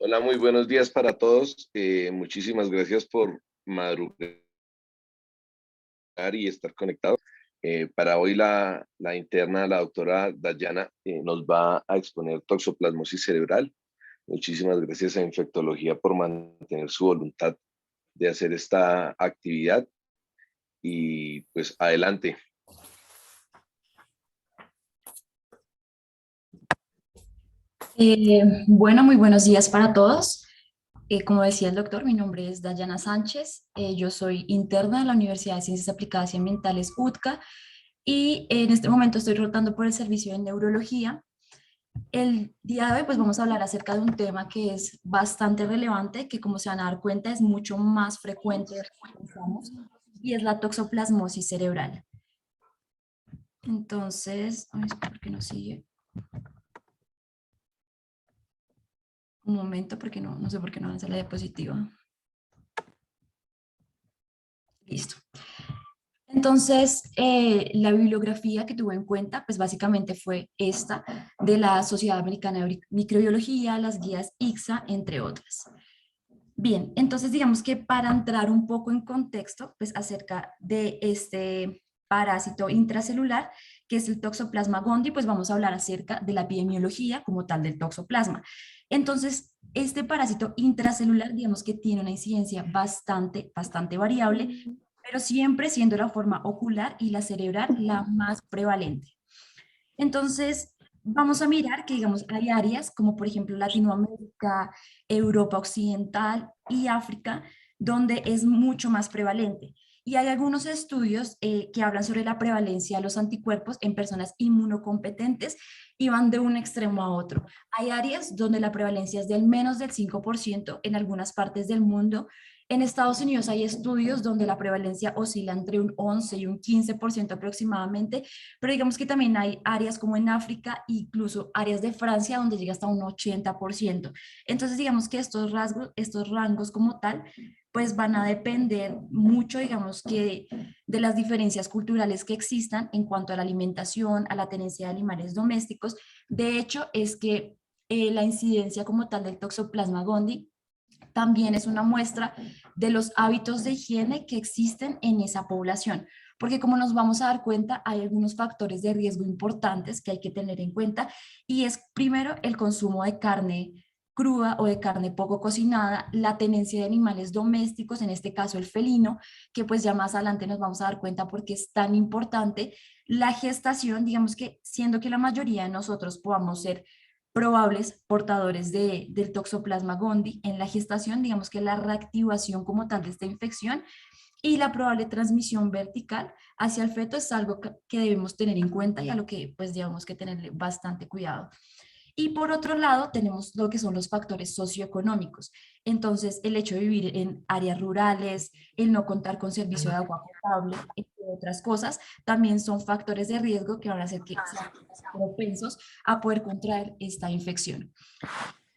Hola, muy buenos días para todos. Muchísimas gracias por madrugar y estar conectados. Para hoy la interna, la doctora Dayana, nos va a exponer toxoplasmosis cerebral. Muchísimas gracias a Infectología por mantener su voluntad de hacer esta actividad y pues adelante. Bueno, muy buenos días para todos. Como decía el doctor, mi nombre es Dayana Sánchez. Yo soy interna de la Universidad de Ciencias Aplicadas y Ambientales UTCA y en este momento estoy rotando por el servicio de neurología. El día de hoy pues vamos a hablar acerca de un tema que es bastante relevante, que como se van a dar cuenta es mucho más frecuente de lo que pensamos, y es la toxoplasmosis cerebral. Entonces, ay, ¿por qué no sigue? Un momento, porque no sé por qué no avanza la diapositiva. Listo. Entonces, la bibliografía que tuve en cuenta, pues básicamente fue esta de la Sociedad Americana de Microbiología, las guías ICSA, entre otras. Bien, entonces digamos que para entrar un poco en contexto, pues acerca de este parásito intracelular, que es el Toxoplasma gondii, pues vamos a hablar acerca de la epidemiología como tal del toxoplasma. Entonces, este parásito intracelular, digamos que tiene una incidencia bastante variable, pero siempre siendo la forma ocular y la cerebral la más prevalente. Entonces, vamos a mirar que, digamos, hay áreas como por ejemplo Latinoamérica, Europa Occidental y África, donde es mucho más prevalente. Y hay algunos estudios que hablan sobre la prevalencia de los anticuerpos en personas inmunocompetentes y van de un extremo a otro. Hay áreas donde la prevalencia es del menos del 5% en algunas partes del mundo. En Estados Unidos hay estudios donde la prevalencia oscila entre un 11 y un 15% aproximadamente, pero digamos que también hay áreas como en África, incluso áreas de Francia, donde llega hasta un 80%. Entonces, digamos que estos rangos como tal, pues van a depender mucho, digamos que de las diferencias culturales que existan en cuanto a la alimentación, a la tenencia de animales domésticos. De hecho, es que la incidencia como tal del Toxoplasma gondii también es una muestra de los hábitos de higiene que existen en esa población, porque como nos vamos a dar cuenta, hay algunos factores de riesgo importantes que hay que tener en cuenta, y es primero el consumo de carne cruda o de carne poco cocinada, la tenencia de animales domésticos, en este caso el felino, que pues ya más adelante nos vamos a dar cuenta porque es tan importante, la gestación, digamos que siendo que la mayoría de nosotros podamos ser probables portadores del Toxoplasma gondii en la gestación, digamos que la reactivación como tal de esta infección y la probable transmisión vertical hacia el feto es algo que debemos tener en cuenta y a lo que pues digamos que tenerle bastante cuidado. Y por otro lado, tenemos lo que son los factores socioeconómicos. Entonces, el hecho de vivir en áreas rurales, el no contar con servicio de agua potable, entre otras cosas, también son factores de riesgo que van a hacer que sean propensos a poder contraer esta infección.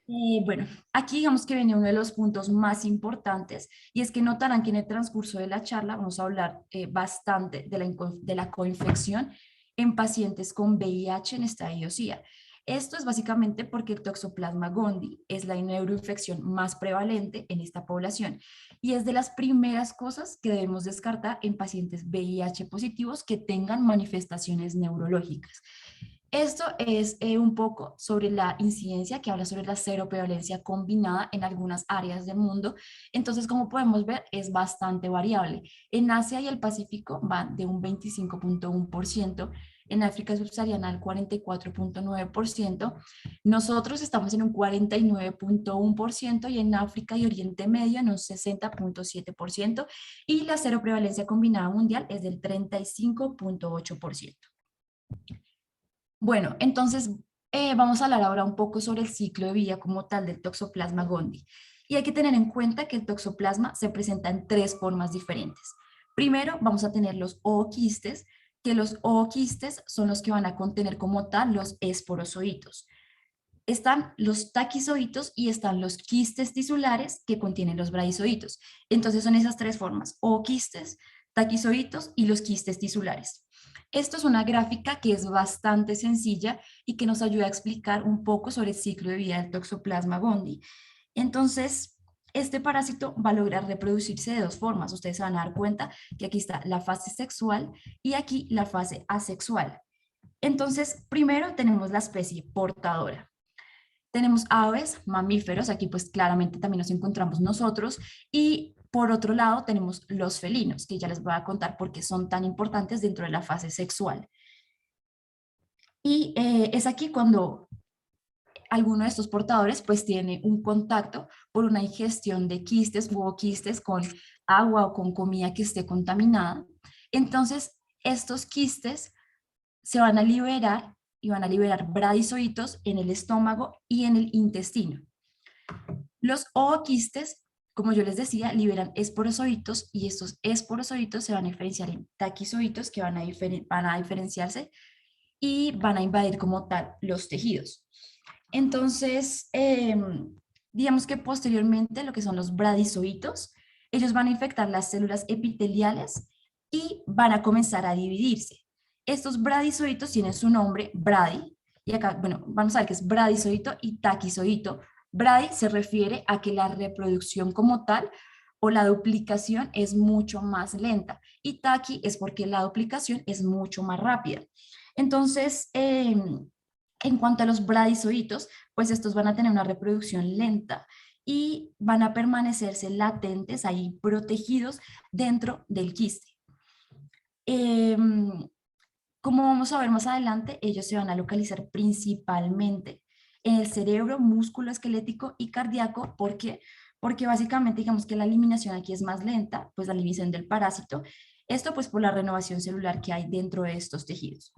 Bueno, aquí digamos que viene uno de los puntos más importantes y es que notarán que en el transcurso de la charla vamos a hablar bastante de la coinfección en pacientes con VIH en estadio SIDA. Esto es básicamente porque el Toxoplasma gondii es la neuroinfección más prevalente en esta población y es de las primeras cosas que debemos descartar en pacientes VIH positivos que tengan manifestaciones neurológicas. Esto es un poco sobre la incidencia que habla sobre la seroprevalencia combinada en algunas áreas del mundo. Entonces, como podemos ver, es bastante variable. En Asia y el Pacífico van de un 25.1%, en África subsahariana al 44.9%, nosotros estamos en un 49.1% y en África y Oriente Medio en un 60.7% y la seroprevalencia combinada mundial es del 35.8%. Bueno, entonces vamos a hablar ahora un poco sobre el ciclo de vida como tal del Toxoplasma gondii. Y hay que tener en cuenta que el toxoplasma se presenta en tres formas diferentes. Primero, vamos a tener los ooquistes, que los ooquistes son los que van a contener como tal los esporozoitos. Están los taquizoitos y están los quistes tisulares que contienen los bradizoitos. Entonces son esas tres formas, ooquistes, taquizoitos y los quistes tisulares. Esto es una gráfica que es bastante sencilla y que nos ayuda a explicar un poco sobre el ciclo de vida del Toxoplasma gondii. Entonces, este parásito va a lograr reproducirse de dos formas. Ustedes se van a dar cuenta que aquí está la fase sexual y aquí la fase asexual. Entonces, primero tenemos la especie portadora. Tenemos aves, mamíferos, aquí pues claramente también nos encontramos nosotros, y por otro lado tenemos los felinos, que ya les voy a contar por qué son tan importantes dentro de la fase sexual. Y es aquí cuando alguno de estos portadores pues tiene un contacto por una ingestión de quistes, quistes con agua o con comida que esté contaminada. Entonces, estos quistes se van a liberar y van a liberar bradizoitos en el estómago y en el intestino. Los ooquistes, como yo les decía, liberan esporozoitos y estos esporozoitos se van a diferenciar en taquizoitos que van a diferenciarse y van a invadir como tal los tejidos. Entonces, digamos que posteriormente lo que son los bradizoitos, ellos van a infectar las células epiteliales y van a comenzar a dividirse. Estos bradizoitos tienen su nombre, bradi, y acá, bueno, vamos a ver qué es bradizoito y taquizoito. Bradi se refiere a que la reproducción como tal o la duplicación es mucho más lenta y taqui es porque la duplicación es mucho más rápida. Entonces, en cuanto a los bradizoitos, pues estos van a tener una reproducción lenta y van a permanecerse latentes ahí protegidos dentro del quiste. Em, Como vamos a ver más adelante, ellos se van a localizar principalmente en el cerebro, músculo esquelético y cardíaco. ¿Por qué? Porque básicamente digamos que la eliminación aquí es más lenta, pues la eliminación del parásito. Esto pues por la renovación celular que hay dentro de estos tejidos.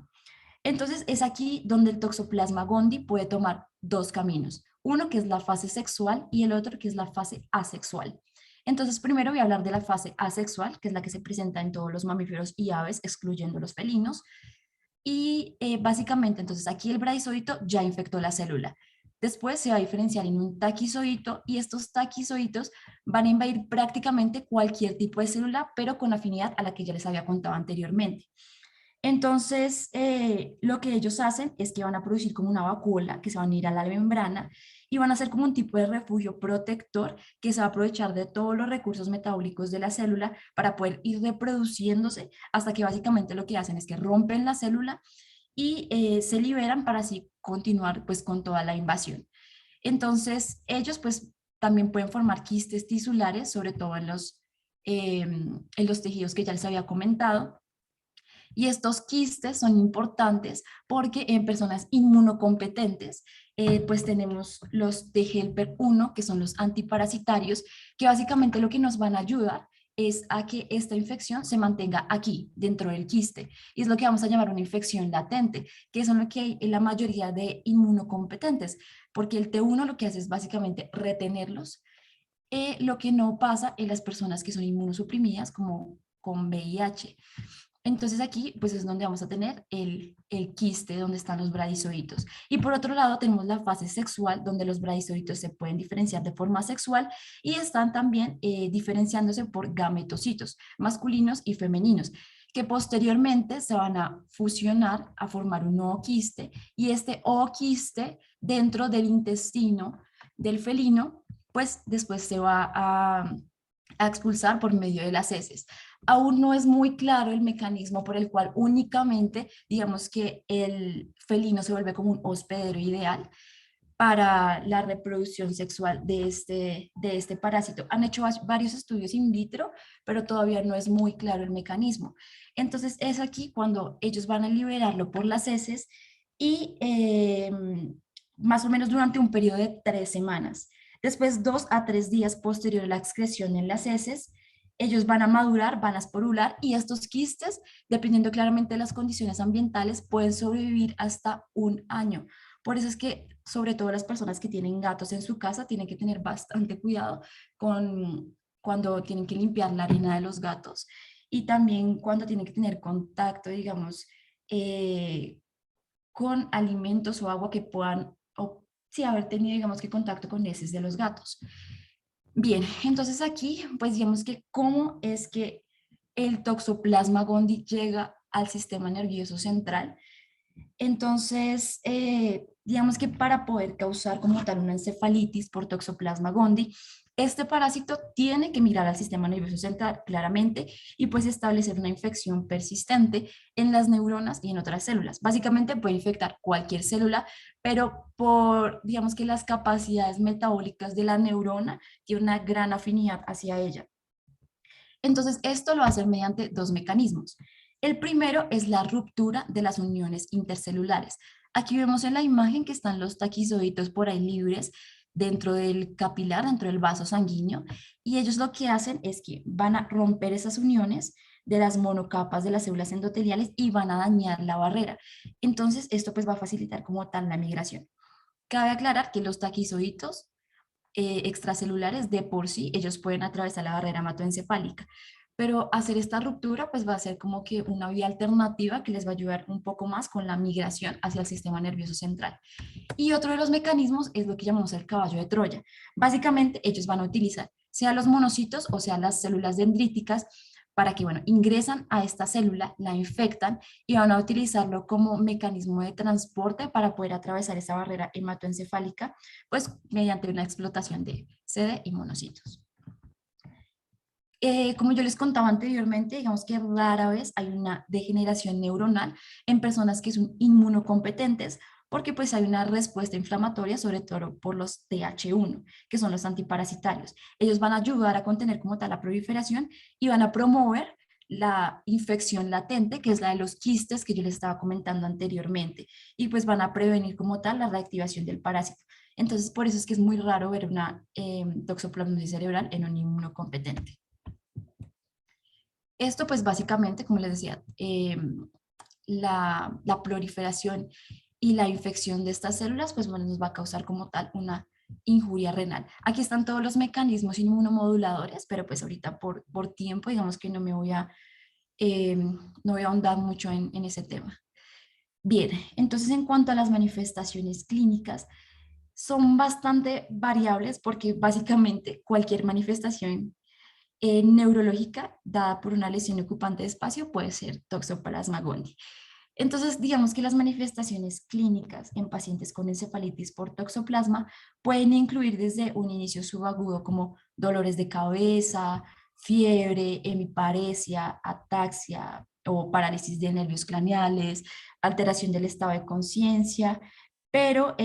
Entonces es aquí donde el toxoplasma gondii puede tomar dos caminos, uno que es la fase sexual y el otro que es la fase asexual. Entonces primero voy a hablar de la fase asexual, que es la que se presenta en todos los mamíferos y aves, excluyendo los felinos. Y básicamente entonces aquí el bradizoito ya infectó la célula. Después se va a diferenciar en un taquizoito y estos taquizoitos van a invadir prácticamente cualquier tipo de célula, pero con afinidad a la que ya les había contado anteriormente. Entonces, lo que ellos hacen es que van a producir como una vacuola que se van a ir a la membrana y van a ser como un tipo de refugio protector que se va a aprovechar de todos los recursos metabólicos de la célula para poder ir reproduciéndose hasta que básicamente lo que hacen es que rompen la célula y se liberan para así continuar pues con toda la invasión. Entonces, ellos pues también pueden formar quistes tisulares, sobre todo en los tejidos que ya les había comentado, y estos quistes son importantes porque en personas inmunocompetentes, pues tenemos los de Helper 1, que son los antiparasitarios, que básicamente lo que nos van a ayudar es a que esta infección se mantenga aquí, dentro del quiste. Y es lo que vamos a llamar una infección latente, que son lo que hay en la mayoría de inmunocompetentes, porque el T1 lo que hace es básicamente retenerlos. Lo que no pasa en las personas que son inmunosuprimidas, como con VIH. Entonces aquí pues es donde vamos a tener el quiste, donde están los bradizoitos. Y por otro lado tenemos la fase sexual, donde los bradizoitos se pueden diferenciar de forma sexual y están también diferenciándose por gametocitos, masculinos y femeninos, que posteriormente se van a fusionar a formar un nuevo quiste y este ooquiste dentro del intestino del felino, pues después se va a expulsar por medio de las heces. Aún no es muy claro el mecanismo por el cual únicamente, digamos que el felino se vuelve como un hospedero ideal para la reproducción sexual de este parásito. Han hecho varios estudios in vitro, pero todavía no es muy claro el mecanismo. Entonces es aquí cuando ellos van a liberarlo por las heces y más o menos durante un periodo de 3 semanas. Después, 2 a 3 días posterior a la excreción en las heces, ellos van a madurar, van a esporular y estos quistes, dependiendo claramente de las condiciones ambientales, pueden sobrevivir hasta un año. Por eso es que, sobre todo las personas que tienen gatos en su casa, tienen que tener bastante cuidado con cuando tienen que limpiar la arena de los gatos y también cuando tienen que tener contacto, digamos, eh, con alimentos o agua que puedan, o sí, haber tenido, digamos que contacto con heces de los gatos. Bien, entonces aquí, pues digamos que cómo es que el toxoplasma gondii llega al sistema nervioso central. Entonces, digamos que para poder causar como tal una encefalitis por Toxoplasma gondii, este parásito tiene que migrar al sistema nervioso central claramente y pues establecer una infección persistente en las neuronas y en otras células. Básicamente puede infectar cualquier célula, pero por, digamos que las capacidades metabólicas de la neurona tiene una gran afinidad hacia ella. Entonces, esto lo hace mediante dos mecanismos. El primero es la ruptura de las uniones intercelulares. Aquí vemos en la imagen que están los taquizoitos por ahí libres dentro del capilar, dentro del vaso sanguíneo, y ellos lo que hacen es que van a romper esas uniones de las monocapas de las células endoteliales y van a dañar la barrera. Entonces, esto pues va a facilitar como tal la migración. Cabe aclarar que los taquizoitos extracelulares de por sí, ellos pueden atravesar la barrera hematoencefálica, pero hacer esta ruptura pues va a ser como que una vía alternativa que les va a ayudar un poco más con la migración hacia el sistema nervioso central. Y otro de los mecanismos es lo que llamamos el caballo de Troya. Básicamente ellos van a utilizar sea los monocitos o sea las células dendríticas para que, bueno, ingresan a esta célula, la infectan y van a utilizarlo como mecanismo de transporte para poder atravesar esa barrera hematoencefálica, pues mediante una explotación de CD y monocitos. Como yo les contaba anteriormente, digamos que rara vez hay una degeneración neuronal en personas que son inmunocompetentes porque pues hay una respuesta inflamatoria, sobre todo por los TH1, que son los antiparasitarios. Ellos van a ayudar a contener como tal la proliferación y van a promover la infección latente, que es la de los quistes que yo les estaba comentando anteriormente, y pues van a prevenir como tal la reactivación del parásito. Entonces, por eso es que es muy raro ver una toxoplasmosis cerebral en un inmunocompetente. Esto pues básicamente, como les decía, la proliferación y la infección de estas células pues bueno, nos va a causar como tal una injuria renal. Aquí están todos los mecanismos inmunomoduladores, pero pues ahorita por tiempo digamos que no voy a ahondar mucho en ese tema. Bien, entonces en cuanto a las manifestaciones clínicas, son bastante variables porque básicamente cualquier manifestación neurológica dada por una lesión ocupante de espacio puede ser Toxoplasma gondii. Entonces, digamos que las manifestaciones clínicas en pacientes con encefalitis por toxoplasma pueden incluir desde un inicio subagudo como dolores de cabeza, fiebre, hemiparesia, ataxia o parálisis de nervios craneales, alteración del estado de conciencia, pero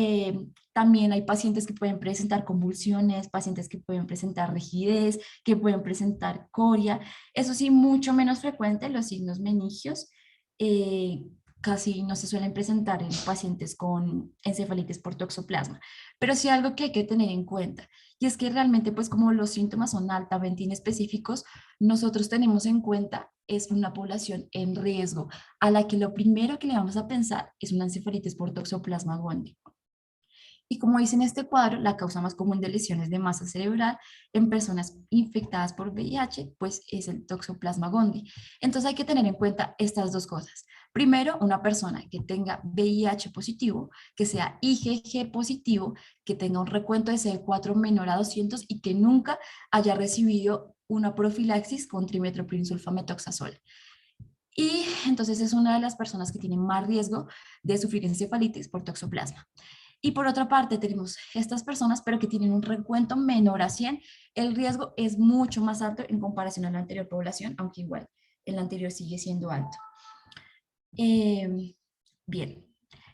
también hay pacientes que pueden presentar convulsiones, pacientes que pueden presentar rigidez, que pueden presentar coria. Eso sí, mucho menos frecuente los signos meningios. eh, Casi no se suelen presentar en pacientes con encefalitis por toxoplasma. Pero sí algo que hay que tener en cuenta, y es que realmente pues como los síntomas son altamente inespecíficos, nosotros tenemos en cuenta es una población en riesgo, a la que lo primero que le vamos a pensar es una encefalitis por toxoplasma gondii. Y como dice en este cuadro, la causa más común de lesiones de masa cerebral en personas infectadas por VIH, pues es el toxoplasma gondii. Entonces hay que tener en cuenta estas dos cosas. Primero, una persona que tenga VIH positivo, que sea IgG positivo, que tenga un recuento de CD4 menor a 200 y que nunca haya recibido una profilaxis con trimetoprim-sulfamethoxazol. Y entonces es una de las personas que tienen más riesgo de sufrir encefalitis por toxoplasma. Y por otra parte tenemos estas personas, pero que tienen un recuento menor a 100, el riesgo es mucho más alto en comparación a la anterior población, aunque igual el anterior sigue siendo alto. Bien,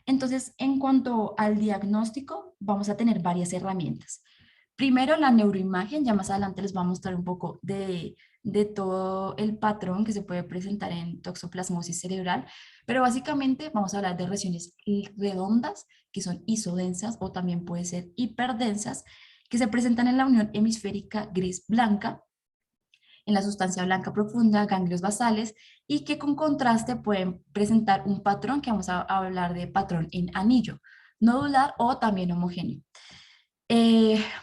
entonces en cuanto al diagnóstico, vamos a tener varias herramientas. Primero, la neuroimagen, ya más adelante les voy a mostrar un poco de todo el patrón que se puede presentar en toxoplasmosis cerebral, pero básicamente vamos a hablar de regiones redondas, que son isodensas o también puede ser hiperdensas, que se presentan en la unión hemisférica gris-blanca, en la sustancia blanca profunda, ganglios basales, y que con contraste pueden presentar un patrón que vamos a hablar de patrón en anillo, nodular o también homogéneo.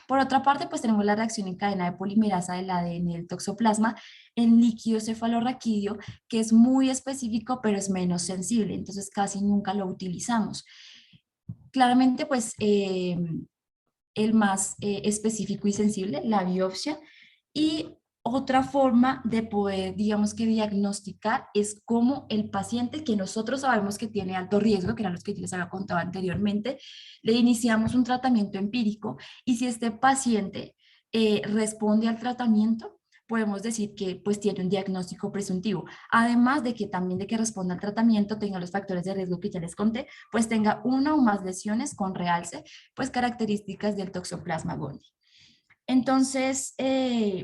Por otra parte, pues tenemos la reacción en cadena de polimerasa del ADN del toxoplasma en líquido cefalorraquídeo, que es muy específico, pero es menos sensible, entonces casi nunca lo utilizamos. Claramente, pues el más específico y sensible, la biopsia, y Otra forma de poder, digamos que diagnosticar es cómo el paciente que nosotros sabemos que tiene alto riesgo, que eran los que yo les había contado anteriormente, le iniciamos un tratamiento empírico y si este paciente responde al tratamiento, podemos decir que pues tiene un diagnóstico presuntivo. Además de que también de que responda al tratamiento, tenga los factores de riesgo que ya les conté, pues tenga una o más lesiones con realce, pues características del Toxoplasma gondii. Entonces,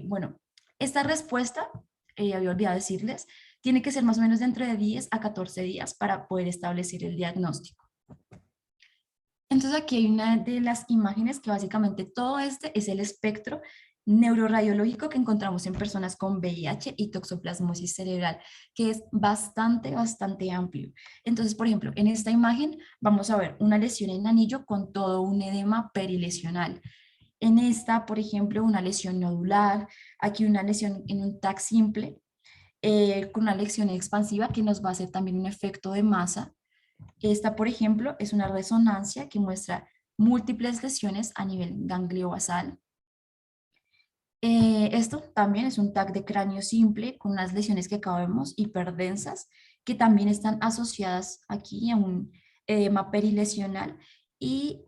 bueno, esta respuesta, había olvidado decirles, tiene que ser más o menos dentro de 10 a 14 días para poder establecer el diagnóstico. Entonces aquí hay una de las imágenes que básicamente todo este es el espectro neuroradiológico que encontramos en personas con VIH y toxoplasmosis cerebral, que es bastante amplio. Entonces, por ejemplo, en esta imagen vamos a ver una lesión en anillo con todo un edema perilesional. En esta, por ejemplo, una lesión nodular, aquí una lesión en un TAC simple, con una lesión expansiva que nos va a hacer también un efecto de masa. Esta, por ejemplo, es una resonancia que muestra múltiples lesiones a nivel ganglio basal. Esto también es un TAC de cráneo simple con unas lesiones que acá vemos hiperdensas, que también están asociadas aquí a un edema perilesional y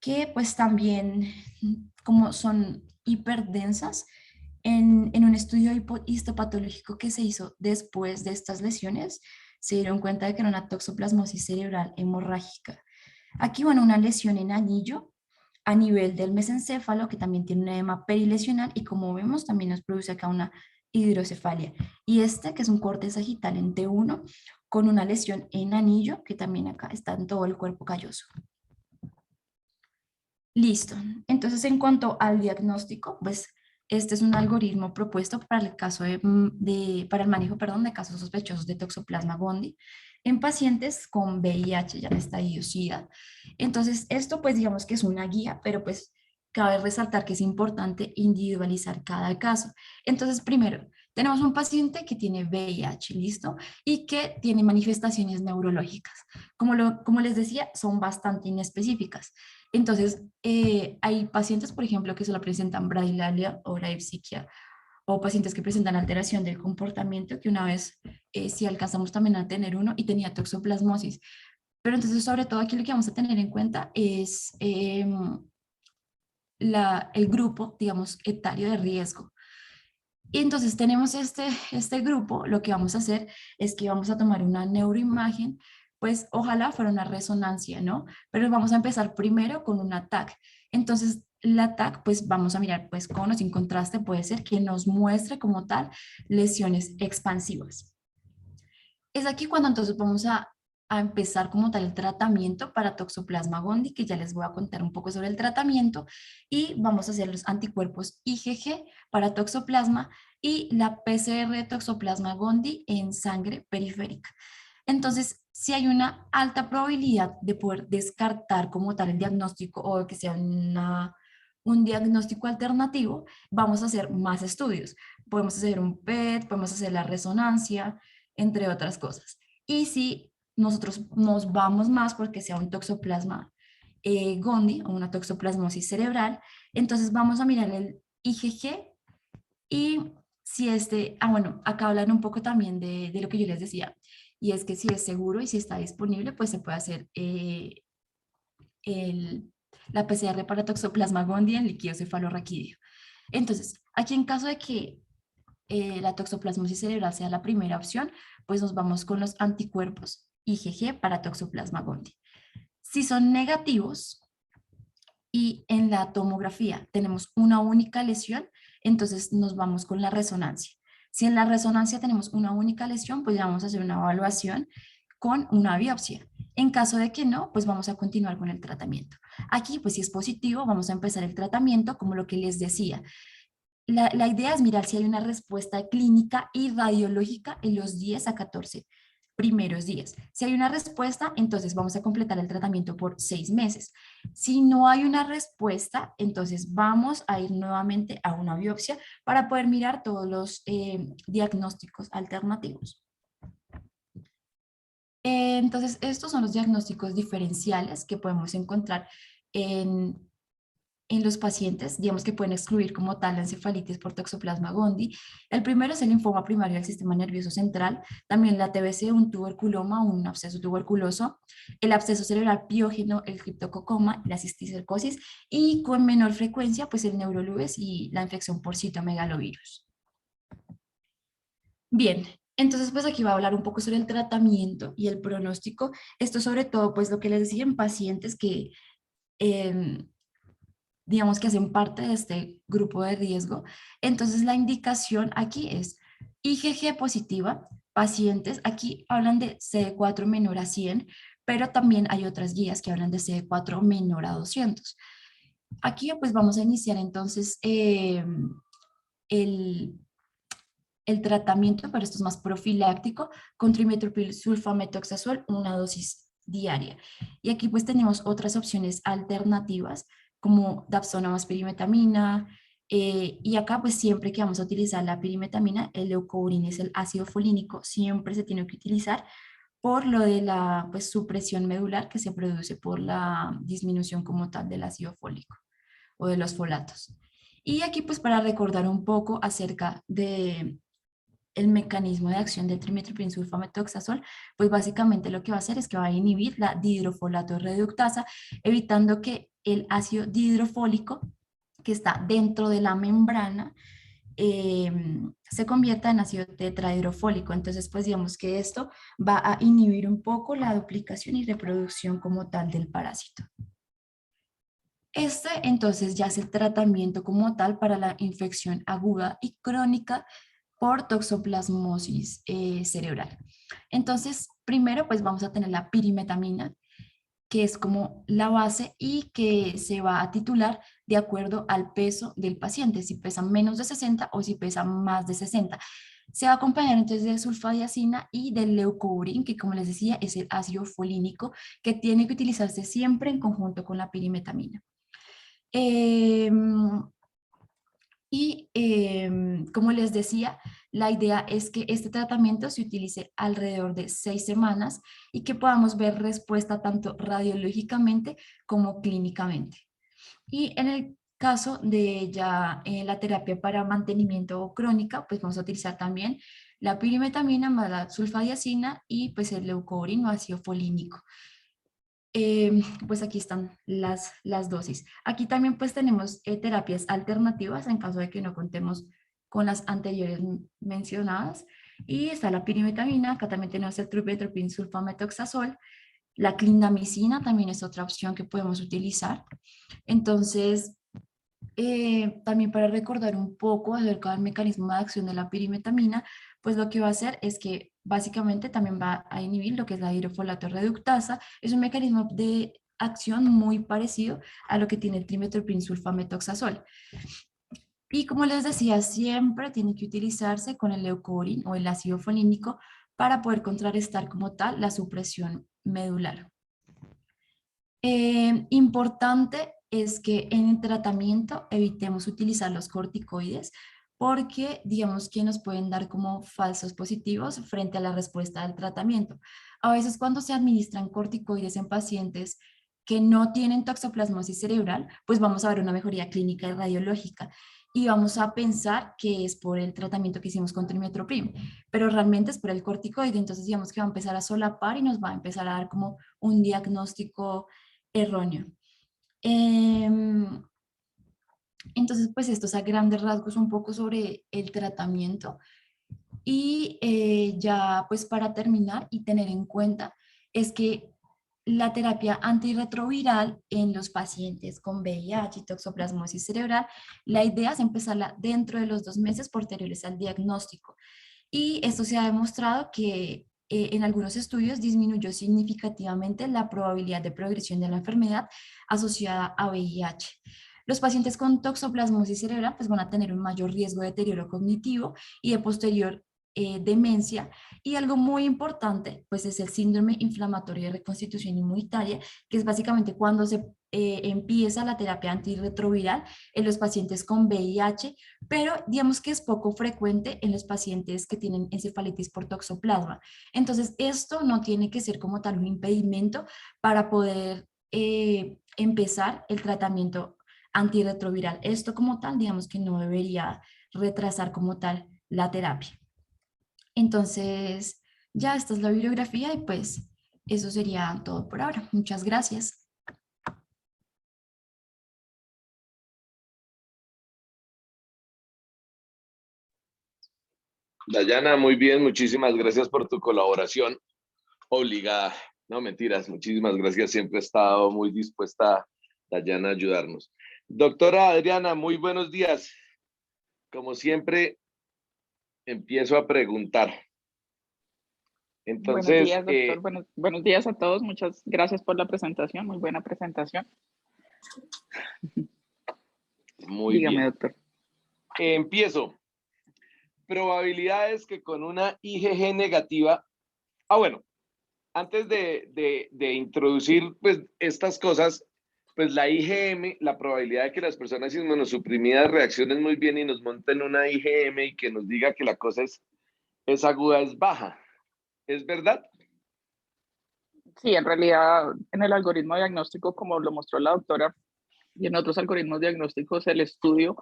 que pues también como son hiperdensas, en un estudio histopatológico que se hizo después de estas lesiones, se dieron cuenta de que era una toxoplasmosis cerebral hemorrágica. Aquí, bueno, una lesión en anillo a nivel del mesencéfalo, que también tiene un edema perilesional y como vemos también nos produce acá una hidrocefalia. Y este, que es un corte sagital en T1, con una lesión en anillo, que también acá está en todo el cuerpo calloso. Listo. Entonces, en cuanto al diagnóstico, pues este es un algoritmo propuesto para el caso para el manejo, perdón, de casos sospechosos de Toxoplasma gondii en pacientes con VIH, ya en estadio SIDA. Entonces, esto pues digamos que es una guía, pero pues cabe resaltar que es importante individualizar cada caso. Entonces, primero, tenemos un paciente que tiene VIH, ¿listo? Y que tiene manifestaciones neurológicas. Como les decía, son bastante inespecíficas. Entonces, hay pacientes, por ejemplo, que solo presentan bradylalia o bradypsiquia, o pacientes que presentan alteración del comportamiento, que una vez sí alcanzamos también a tener uno y tenía toxoplasmosis. Pero entonces, sobre todo aquí lo que vamos a tener en cuenta es el grupo, digamos, etario de riesgo. Y entonces tenemos este grupo, lo que vamos a hacer es que vamos a tomar una neuroimagen, pues ojalá fuera una resonancia, ¿no? Pero vamos a empezar primero con un ATAC. Entonces, la ATAC, pues vamos a mirar, pues con o sin contraste puede ser que nos muestre como tal lesiones expansivas. Es aquí cuando entonces vamos a empezar como tal el tratamiento para Toxoplasma gondii, que ya les voy a contar un poco sobre el tratamiento, y vamos a hacer los anticuerpos IgG para Toxoplasma y la PCR de Toxoplasma gondii en sangre periférica. Entonces, si hay una alta probabilidad de poder descartar como tal el diagnóstico o que sea un diagnóstico alternativo, vamos a hacer más estudios. Podemos hacer un PET, podemos hacer la resonancia, entre otras cosas. Y si nosotros nos vamos más porque sea un toxoplasma gondii o una toxoplasmosis cerebral, entonces vamos a mirar el IgG y si bueno, acá hablan un poco también de lo que yo les decía, y es que si es seguro y si está disponible, pues se puede hacer el, la PCR para Toxoplasma gondii en líquido cefalorraquídeo. Entonces, aquí en caso de que la toxoplasmosis cerebral sea la primera opción, pues nos vamos con los anticuerpos IgG para Toxoplasma gondii. Si son negativos y en la tomografía tenemos una única lesión, entonces nos vamos con la resonancia. Si en la resonancia tenemos una única lesión, pues ya vamos a hacer una evaluación con una biopsia. En caso de que no, pues vamos a continuar con el tratamiento. Aquí, pues si es positivo, vamos a empezar el tratamiento como lo que les decía. La idea es mirar si hay una respuesta clínica y radiológica en los 10 a 14 primeros días. Si hay una respuesta, entonces vamos a completar el tratamiento por 6 meses. Si no hay una respuesta, entonces vamos a ir nuevamente a una biopsia para poder mirar todos los diagnósticos alternativos. Entonces, estos son los diagnósticos diferenciales que podemos encontrar en en los pacientes, digamos que pueden excluir como tal la encefalitis por Toxoplasma gondii. El primero es el linfoma primario del sistema nervioso central, también la TBC, un tuberculoma, un absceso tuberculoso, el absceso cerebral piógeno, el criptococoma, la cisticercosis y con menor frecuencia pues el neurolubes y la infección por citomegalovirus. Bien, entonces pues aquí va a hablar un poco sobre el tratamiento y el pronóstico. Esto sobre todo pues lo que les decía en pacientes que em, digamos que hacen parte de este grupo de riesgo. Entonces la indicación aquí es IgG positiva, pacientes, aquí hablan de CD4 menor a 100, pero también hay otras guías que hablan de CD4 menor a 200. Aquí pues vamos a iniciar entonces el, el tratamiento, pero esto es más profiláctico, con trimethoprim sulfamethoxazol, una dosis diaria. Y aquí pues tenemos otras opciones alternativas como dapsona más pirimetamina, y acá pues siempre que vamos a utilizar la pirimetamina, el leucoburin es el ácido folínico, siempre se tiene que utilizar por lo de la pues, supresión medular que se produce por la disminución como tal del ácido fólico o de los folatos. Y aquí pues para recordar un poco acerca de el mecanismo de acción del trimethoprim sulfamethoxazol, pues básicamente lo que va a hacer es que va a inhibir la dihidrofolato reductasa, evitando que el ácido dihidrofólico que está dentro de la membrana eh, se convierta en ácido tetrahidrofólico. Entonces, pues digamos que esto va a inhibir un poco la duplicación y reproducción como tal del parásito. Este entonces ya es el tratamiento como tal para la infección aguda y crónica por toxoplasmosis cerebral. Entonces, primero pues vamos a tener la pirimetamina, que es como la base y que se va a titular de acuerdo al peso del paciente, si pesa menos de 60 o si pesa más de 60. Se va a acompañar entonces de sulfadiacina y del leucoburin, que como les decía es el ácido folínico que tiene que utilizarse siempre en conjunto con la pirimetamina. Eh, como les decía, la idea es que este tratamiento se utilice alrededor de 6 semanas y que podamos ver respuesta tanto radiológicamente como clínicamente. Y en el caso de ya la terapia para mantenimiento crónica, pues vamos a utilizar también la pirimetamina más la sulfadiacina y pues el leucoburin o ácido folínico. Pues aquí están las dosis. Aquí también pues tenemos terapias alternativas en caso de que no contemos con las anteriores mencionadas. Y está la pirimetamina, acá también tenemos el trimethoprim sulfamethoxazol. La clindamicina también es otra opción que podemos utilizar. Entonces, también para recordar un poco acerca del mecanismo de acción de la pirimetamina, pues lo que va a hacer es que básicamente también va a inhibir lo que es la hidrofolato reductasa. Es un mecanismo de acción muy parecido a lo que tiene el trimethoprim sulfamethoxazol. Y como les decía, siempre tiene que utilizarse con el leucoburin o el ácido folínico para poder contrarrestar como tal la supresión medular. Importante es que en el tratamiento evitemos utilizar los corticoides porque digamos que nos pueden dar como falsos positivos frente a la respuesta del tratamiento. A veces cuando se administran corticoides en pacientes que no tienen toxoplasmosis cerebral, pues vamos a ver una mejoría clínica y radiológica y vamos a pensar que es por el tratamiento que hicimos con trimethoprim, pero realmente es por el corticoide, entonces digamos que va a empezar a solapar y nos va a empezar a dar como un diagnóstico erróneo. Entonces, pues esto es a grandes rasgos un poco sobre el tratamiento. Y ya pues para terminar y tener en cuenta es que la terapia antirretroviral en los pacientes con VIH y toxoplasmosis cerebral, la idea es empezarla dentro de los 2 meses posteriores al diagnóstico. Y esto se ha demostrado que en algunos estudios disminuyó significativamente la probabilidad de progresión de la enfermedad asociada a VIH. Los pacientes con toxoplasmosis cerebral pues, van a tener un mayor riesgo de deterioro cognitivo y de posterior demencia. Y algo muy importante pues, es el síndrome inflamatorio de reconstitución inmunitaria, que es básicamente cuando se empieza la terapia antirretroviral en los pacientes con VIH, pero digamos que es poco frecuente en los pacientes que tienen encefalitis por toxoplasma. Entonces, esto no tiene que ser como tal un impedimento para poder empezar el tratamiento antirretroviral. Esto como tal, digamos que no debería retrasar como tal la terapia. Entonces, ya esta es la bibliografía y pues eso sería todo por ahora. Muchas gracias. Dayana, muy bien, muchísimas gracias por tu colaboración obligada. No, mentiras, muchísimas gracias. Siempre he estado muy dispuesta, Dayana, a ayudarnos. Doctora Adriana, muy buenos días. Como siempre, empiezo a preguntar. Buenos Entonces, días, doctor. Buenos días a todos. Muchas gracias por la presentación. Muy buena presentación. muy Dígame, bien. doctor. Empiezo. Probabilidades que con una IgG negativa. Bueno, antes de introducir pues, estas cosas, pues la IgM, la probabilidad de que las personas inmunosuprimidas reaccionen muy bien y nos monten una IgM y que nos diga que la cosa es aguda es baja. ¿Es verdad? Sí, en realidad, en el algoritmo diagnóstico, como lo mostró la doctora, y en otros algoritmos diagnósticos, el estudio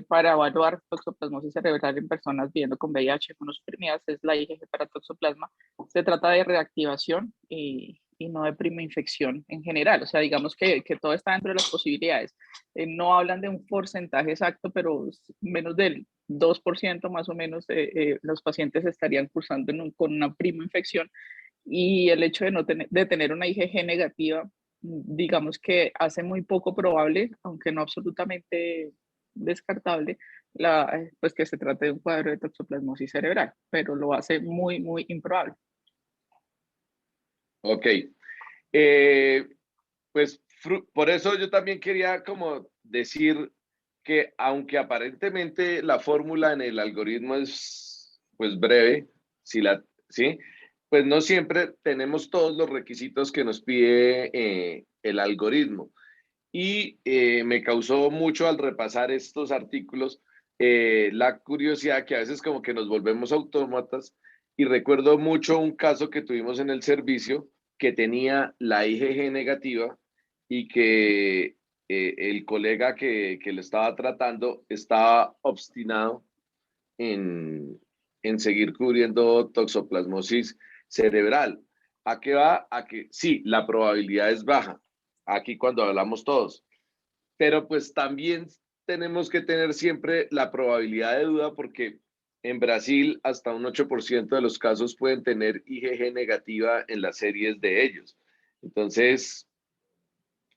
para evaluar toxoplasmosis cerebral en personas viviendo con VIH inmunosuprimidas es la IgG para toxoplasma. Se trata de reactivación y no de prima infección en general. O sea, digamos que todo está dentro de las posibilidades. No hablan de un porcentaje exacto, pero menos del 2% más o menos los pacientes estarían cursando con una prima infección, y el hecho de no tener una IgG negativa, digamos que hace muy poco probable, aunque no absolutamente descartable, pues que se trate de un cuadro de toxoplasmosis cerebral, pero lo hace muy, muy improbable. Ok. Pues por eso yo también quería como decir que aunque aparentemente la fórmula en el algoritmo es pues breve, ¿sí? Pues no siempre tenemos todos los requisitos que nos pide el algoritmo. Y me causó mucho al repasar estos artículos la curiosidad que a veces como que nos volvemos autómatas y recuerdo mucho un caso que tuvimos en el servicio que tenía la IgG negativa y que el colega que lo estaba tratando estaba obstinado en seguir cubriendo toxoplasmosis cerebral. ¿A qué va? A que sí, la probabilidad es baja, aquí cuando hablamos todos, pero pues también tenemos que tener siempre la probabilidad de duda porque en Brasil hasta un 8% de los casos pueden tener IgG negativa en las series de ellos. Entonces,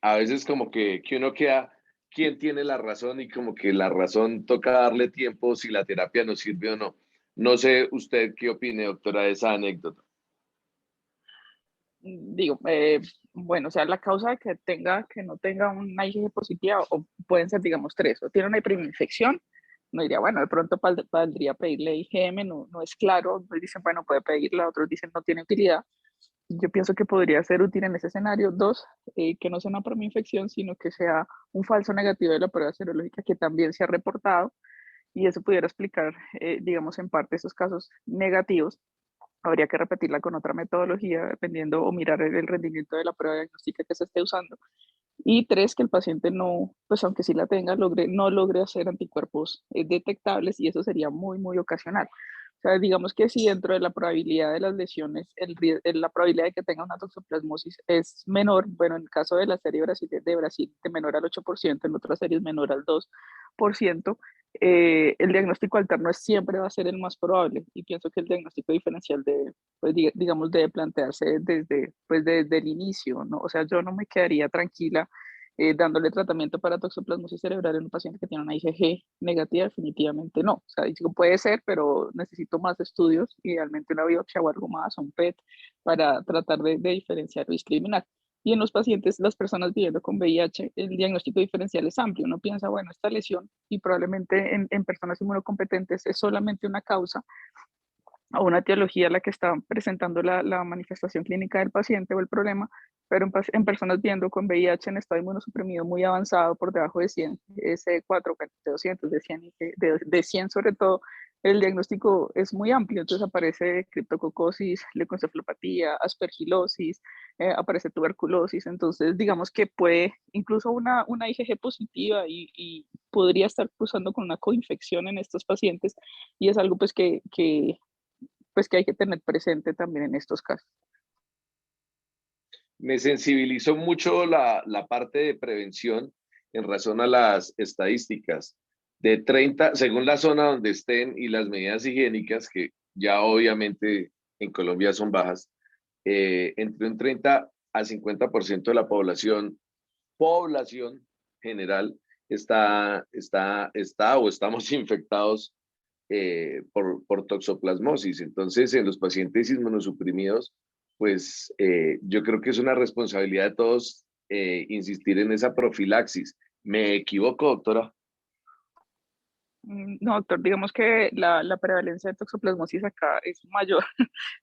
a veces como que uno queda, ¿quién tiene la razón? Y como que la razón toca darle tiempo si la terapia nos sirve o no. No sé usted qué opine, doctora, de esa anécdota. Digo, bueno, o sea, la causa de que no tenga una IgG positiva, o pueden ser, digamos, tres: o tiene una infección, no diría, bueno, de pronto valdría pedirle IgM, no es claro. Otros dicen, bueno, puede pedirla, otros dicen no tiene utilidad. Yo pienso que podría ser útil en ese escenario. Dos, que no sea una infección, sino que sea un falso negativo de la prueba serológica que también se ha reportado, y eso pudiera explicar, digamos, en parte esos casos negativos. Habría que repetirla con otra metodología, dependiendo, o mirar el rendimiento de la prueba diagnóstica que se esté usando. Y tres, que el paciente no, pues aunque sí la tenga, no logre hacer anticuerpos detectables, y eso sería muy, muy ocasional. O sea, digamos que si dentro de la probabilidad de las lesiones, la probabilidad de que tenga una toxoplasmosis es menor, bueno, en el caso de la serie de Brasil, de menor al 8%, en otras series menor al 2%, el diagnóstico alterno siempre va a ser el más probable, y pienso que el diagnóstico diferencial pues, digamos, debe plantearse desde el inicio, ¿no? O sea, yo no me quedaría tranquila dándole tratamiento para toxoplasmosis cerebral en un paciente que tiene una IgG negativa. Definitivamente no. O sea, digo, puede ser, pero necesito más estudios, idealmente una biopsia o algo más, un PET, para tratar de diferenciar o discriminar. Y en los pacientes, las personas viviendo con VIH, el diagnóstico diferencial es amplio. Uno piensa, bueno, esta lesión, y probablemente en personas inmunocompetentes es solamente una causa o una etiología la que está presentando la manifestación clínica del paciente o el problema, pero en personas viendo con VIH en estado inmunosuprimido muy avanzado, por debajo de 100, C4, de 200, de 100, de 100 sobre todo, el diagnóstico es muy amplio, entonces aparece criptococosis, leucoencefalopatía, aspergilosis, aparece tuberculosis, entonces digamos que puede, incluso una IgG positiva y podría estar cruzando con una coinfección en estos pacientes y es algo pues pues que hay que tener presente también en estos casos. Me sensibilizó mucho la parte de prevención en razón a las estadísticas. De 30, según la zona donde estén y las medidas higiénicas, que ya obviamente en Colombia son bajas, entre un 30 a 50% de la población general está o estamos infectados por toxoplasmosis. Entonces, en los pacientes inmunosuprimidos, pues yo creo que es una responsabilidad de todos insistir en esa profilaxis. ¿Me equivoco, doctora? No, doctor, digamos que la prevalencia de toxoplasmosis acá es mayor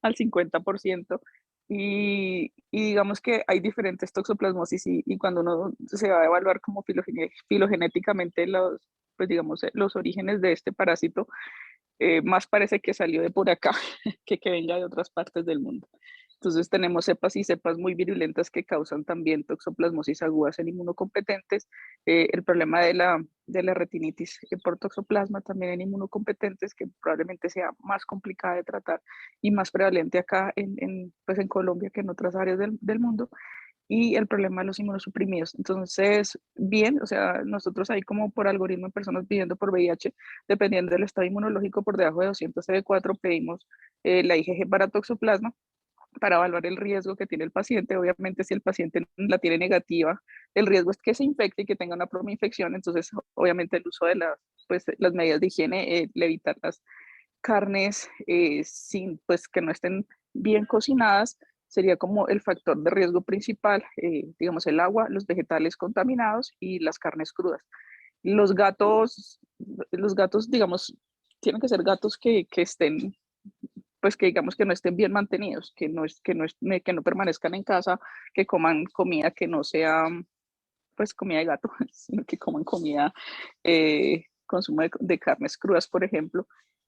al 50% y digamos que hay diferentes toxoplasmosis y cuando uno se va a evaluar como filogenéticamente pues digamos, los orígenes de este parásito, más parece que salió de por acá que venga de otras partes del mundo. Entonces tenemos cepas y cepas muy virulentas que causan también toxoplasmosis agudas en inmunocompetentes. El problema de la retinitis por toxoplasma también en inmunocompetentes, que probablemente sea más complicada de tratar y más prevalente acá pues en Colombia que en otras áreas del mundo. Y el problema de los inmunosuprimidos. Entonces, bien, o sea, nosotros ahí como por algoritmo en personas pidiendo por VIH, dependiendo del estado inmunológico por debajo de 200 CD4, pedimos la IgG para toxoplasma para evaluar el riesgo que tiene el paciente. Obviamente, si el paciente la tiene negativa, el riesgo es que se infecte y que tenga una promoinfección. Entonces, obviamente, el uso de pues, las medidas de higiene, evitar las carnes sin, pues, que no estén bien cocinadas, sería como el factor de riesgo principal, digamos, el agua, los vegetales contaminados y las carnes crudas. Los gatos, digamos, tienen que ser gatos que estén pues que digamos que no estén bien mantenidos, que no permanezcan en casa, que coman comida que no sea pues comida de gato, sino que coman comida, consumo de carnes crudas, por ejemplo,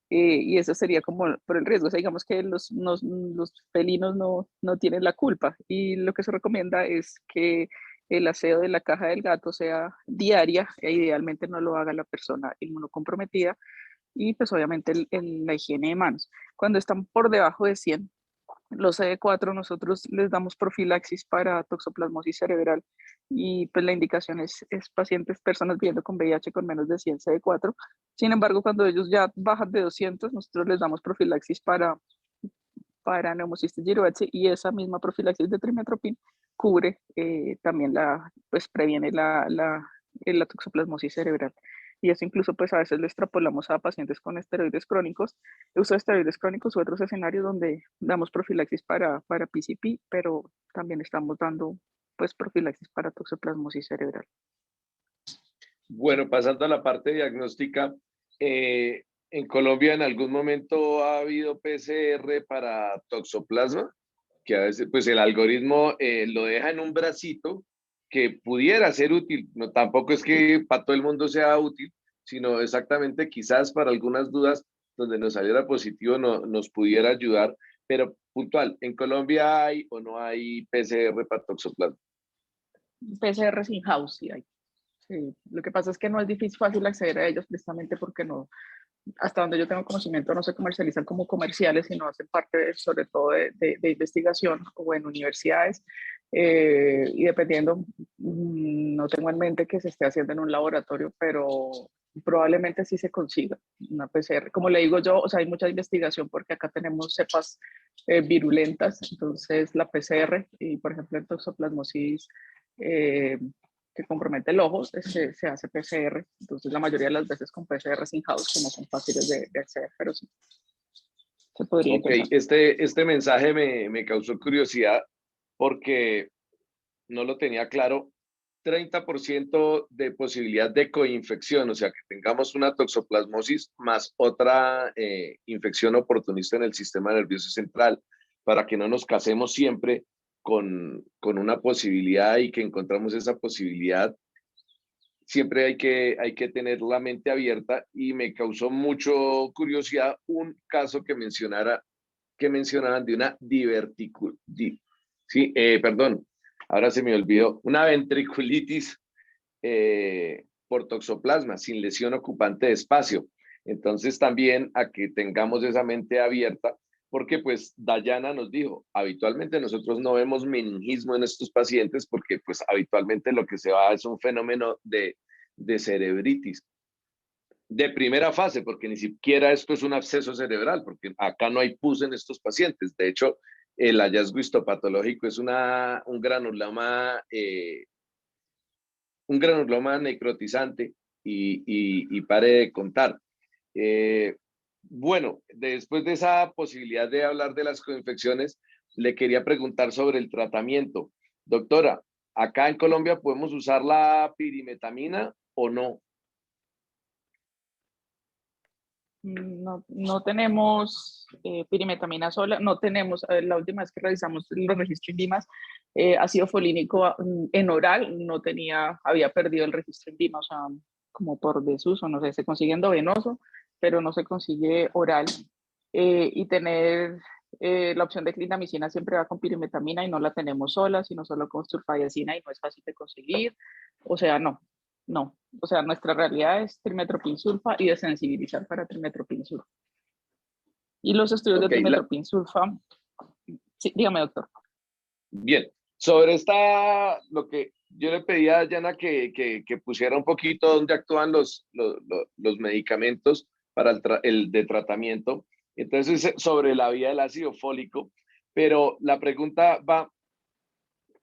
y eso sería como por el riesgo, o sea, digamos que los felinos no tienen la culpa, y lo que se recomienda es que el aseo de la caja del gato sea diaria, e idealmente no lo haga la persona inmunocomprometida, y pues obviamente la higiene de manos. Cuando están por debajo de 100, los CD4 nosotros les damos profilaxis para toxoplasmosis cerebral y pues la indicación es pacientes, personas viviendo con VIH con menos de 100 CD4. Sin embargo, cuando ellos ya bajan de 200, nosotros les damos profilaxis para neumocistis giroeche y esa misma profilaxis de trimestoprim cubre también pues previene la toxoplasmosis cerebral. Y eso incluso pues a veces lo extrapolamos a pacientes con esteroides crónicos, el uso de esteroides crónicos u otros escenarios donde damos profilaxis para PCP, pero también estamos dando pues profilaxis para toxoplasmosis cerebral. Bueno, pasando a la parte diagnóstica, en Colombia en algún momento ha habido PCR para toxoplasma, que a veces pues el algoritmo lo deja en un bracito que pudiera ser útil, no tampoco es que para todo el mundo sea útil, sino exactamente quizás para algunas dudas donde nos saliera positivo nos pudiera ayudar, pero puntual, ¿en Colombia hay o no hay PCR para toxoplasma? PCR sin house, sí hay. Sí. Lo que pasa es que no es fácil acceder a ellos precisamente porque hasta donde yo tengo conocimiento, no se comercializan como comerciales, sino hacen parte sobre todo de investigación o en universidades. Y dependiendo, no tengo en mente que se esté haciendo en un laboratorio, pero probablemente sí se consiga una PCR. Como le digo yo, o sea, hay mucha investigación porque acá tenemos cepas virulentas, entonces la PCR, y por ejemplo en toxoplasmosis, que compromete el ojo, se hace PCR, entonces la mayoría de las veces con PCR sin house, que no son fáciles de acceder, pero sí, se podría intentar. Este mensaje me causó curiosidad porque no lo tenía claro. 30% de posibilidad de coinfección, o sea, que tengamos una toxoplasmosis más otra infección oportunista en el sistema nervioso central, para que no nos casemos siempre con una posibilidad y que encontramos esa posibilidad siempre hay que tener la mente abierta y me causó mucho curiosidad un caso que mencionaban de una sí, perdón, ahora se me olvidó, una ventriculitis por toxoplasma sin lesión ocupante de espacio. Entonces también a que tengamos esa mente abierta, porque pues Dayana nos dijo, habitualmente nosotros no vemos meningismo en estos pacientes porque pues habitualmente lo que se va es un fenómeno de cerebritis de primera fase, porque ni siquiera esto es un absceso cerebral, porque acá no hay pus en estos pacientes. De hecho, el hallazgo histopatológico es un granuloma necrotizante y pare de contar. Eh, bueno, después de esa posibilidad de hablar de las coinfecciones, le quería preguntar sobre el tratamiento. Doctora, ¿acá en Colombia podemos usar la pirimetamina o no? No, no tenemos pirimetamina sola, no tenemos, la última vez que revisamos los registros INVIMAS, ácido folínico en oral no tenía, había perdido el registro INVIMA, o sea, como por desuso, no sé, se consigue endovenoso, pero no se consigue oral. Y tener la opción de clindamicina siempre va con pirimetamina y no la tenemos sola, sino solo con sulfadiazina y no es fácil de conseguir, o sea, no. No, o sea, nuestra realidad es trimetoprim sulfa y desensibilizar para trimetoprim sulfa. Y los estudios de Okay, trimetoprim sulfa, sí, dígame, doctor. bien, sobre lo que yo le pedí a Dayana que pusiera un poquito dónde actúan los medicamentos para el de tratamiento. Entonces, sobre la vía del ácido fólico, pero la pregunta va,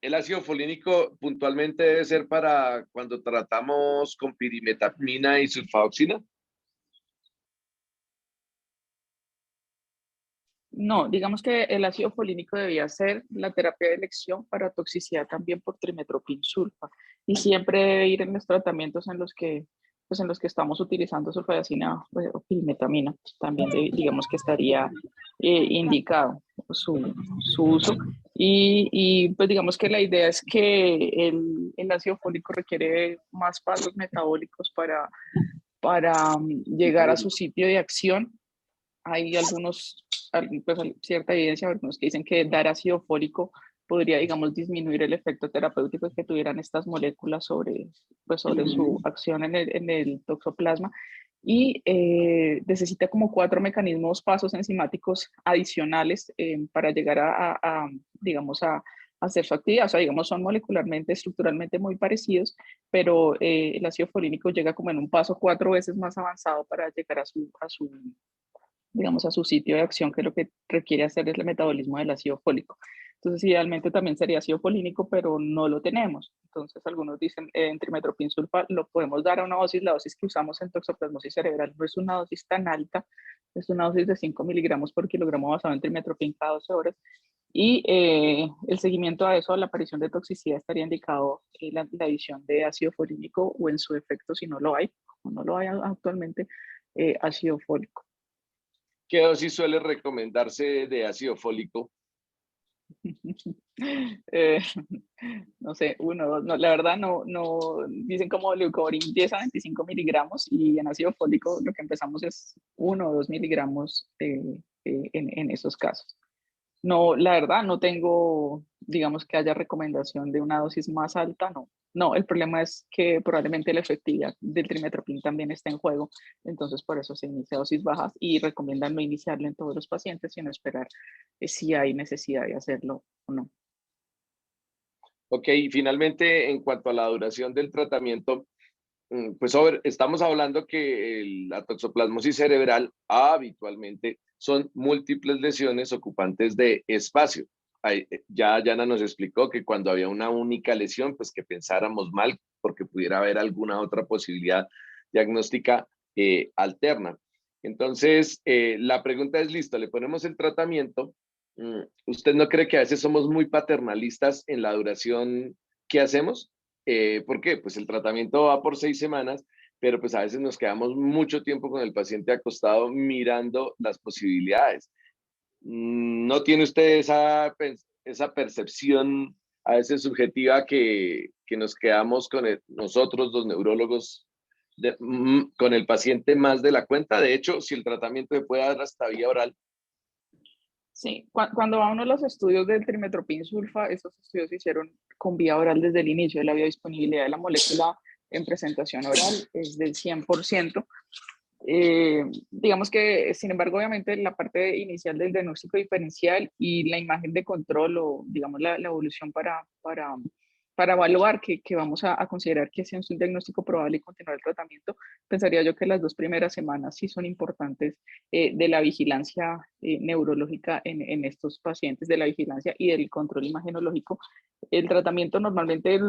¿el ácido folínico puntualmente debe ser para cuando tratamos con pirimetamina y sulfaoxina? No, digamos que el ácido folínico debía ser la terapia de elección para toxicidad también por trimetoprim sulfa y siempre debe ir en los tratamientos en los que, pues en los que estamos utilizando sulfadiazina o pirimetamina, pues también digamos que estaría indicado su uso y pues digamos que la idea es que el ácido fólico requiere más pasos metabólicos para llegar a su sitio de acción. Hay pues, cierta evidencia, algunos que dicen que dar ácido fólico podría, digamos, disminuir el efecto terapéutico que tuvieran estas moléculas sobre su acción en el toxoplasma. Y necesita como 4 mecanismos, pasos enzimáticos adicionales para llegar digamos, a hacer su actividad. O sea, digamos, son molecularmente, estructuralmente muy parecidos, pero el ácido folínico llega como en un paso 4 veces más avanzado para llegar digamos, a su sitio de acción, que lo que requiere hacer es el metabolismo del ácido fólico. Entonces, idealmente también sería ácido folínico, pero no lo tenemos. Entonces, algunos dicen en trimetoprim sulfa lo podemos dar a una dosis, la dosis que usamos en toxoplasmosis cerebral no es una dosis tan alta, es una dosis de 5 miligramos por kilogramo basado en trimetoprim cada 12 horas. Y el seguimiento a eso, a la aparición de toxicidad, estaría indicado en la adición de ácido folínico o en su efecto, si no lo hay, o no lo hay actualmente, ácido fólico. ¿Qué dosis suele recomendarse de ácido fólico? Eh, no sé, uno, dos, no, la verdad no, dicen como leucovorin 10 a 25 miligramos y en ácido fólico lo que empezamos es 1 o 2 miligramos en esos casos. No, la verdad no tengo, digamos que haya recomendación de una dosis más alta, no. No, el problema es que probablemente la efectividad del trimetoprim también está en juego, entonces por eso se inicia dosis bajas y recomiendan no iniciarlo en todos los pacientes, sino esperar si hay necesidad de hacerlo o no. Ok, y finalmente, en cuanto a la duración del tratamiento, pues estamos hablando que la toxoplasmosis cerebral habitualmente son múltiples lesiones ocupantes de espacio. Ya Yana nos explicó que cuando había una única lesión, pues que pensáramos mal porque pudiera haber alguna otra posibilidad diagnóstica alterna. Entonces, la pregunta es, listo, le ponemos el tratamiento. ¿Usted no cree que a veces somos muy paternalistas en la duración que hacemos? ¿Por qué? Pues el tratamiento va por 6 semanas, pero pues a veces nos quedamos mucho tiempo con el paciente acostado mirando las posibilidades. ¿No tiene usted esa percepción a veces subjetiva que nos quedamos con nosotros, los neurólogos, con el paciente más de la cuenta. De hecho, si el tratamiento se puede dar hasta vía oral. Sí, cuando va uno a los estudios del trimestoprim sulfa, esos estudios se hicieron con vía oral desde el inicio. La biodisponibilidad de la molécula en presentación oral es del 100%. Digamos que, sin embargo, obviamente la parte inicial del diagnóstico diferencial y la imagen de control o, digamos, la evolución para evaluar que vamos a considerar que sea un diagnóstico probable y continuar el tratamiento, pensaría yo que las 2 primeras semanas sí son importantes de la vigilancia neurológica en estos pacientes, de la vigilancia y del control imagenológico. El tratamiento normalmente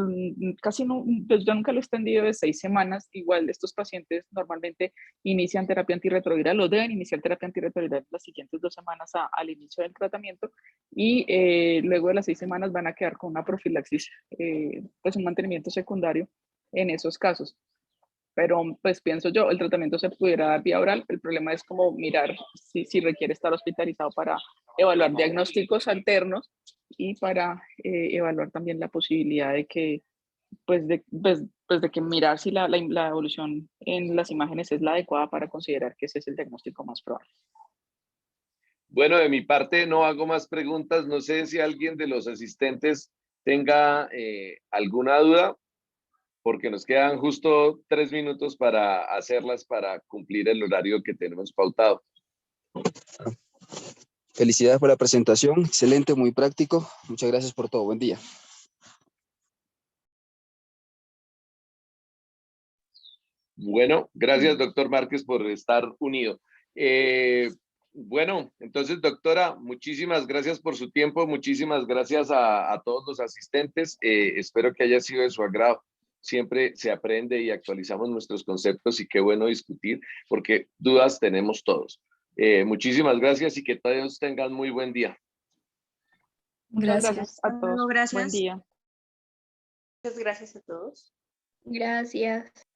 casi no, pues yo nunca lo he extendido de 6 semanas. Igual estos pacientes normalmente inician terapia antirretroviral o deben iniciar terapia antirretroviral las siguientes 2 semanas al inicio del tratamiento y luego de las 6 semanas van a quedar con una profilaxis, pues un mantenimiento secundario en esos casos. Pero pues pienso yo, el tratamiento se pudiera dar vía oral, el problema es como mirar si requiere estar hospitalizado para evaluar diagnósticos alternos y para evaluar también la posibilidad de que de que mirar si la evolución en las imágenes es la adecuada para considerar que ese es el diagnóstico más probable. Bueno, de mi parte no hago más preguntas. No sé si alguien de los asistentes tenga alguna duda, porque nos quedan justo 3 minutos para hacerlas para cumplir el horario que tenemos pautado. Felicidades por la presentación, excelente, muy práctico. Muchas gracias por todo, buen día. Bueno, gracias, doctor Márquez, por estar unido. Bueno, entonces, doctora, muchísimas gracias por su tiempo, muchísimas gracias a todos los asistentes. Espero que haya sido de su agrado. Siempre se aprende y actualizamos nuestros conceptos y qué bueno discutir, porque dudas tenemos todos. Muchísimas gracias y que todos tengan muy buen día. Muchas Gracias. gracias a todos. Gracias. Buen día. Muchas gracias a todos. Gracias.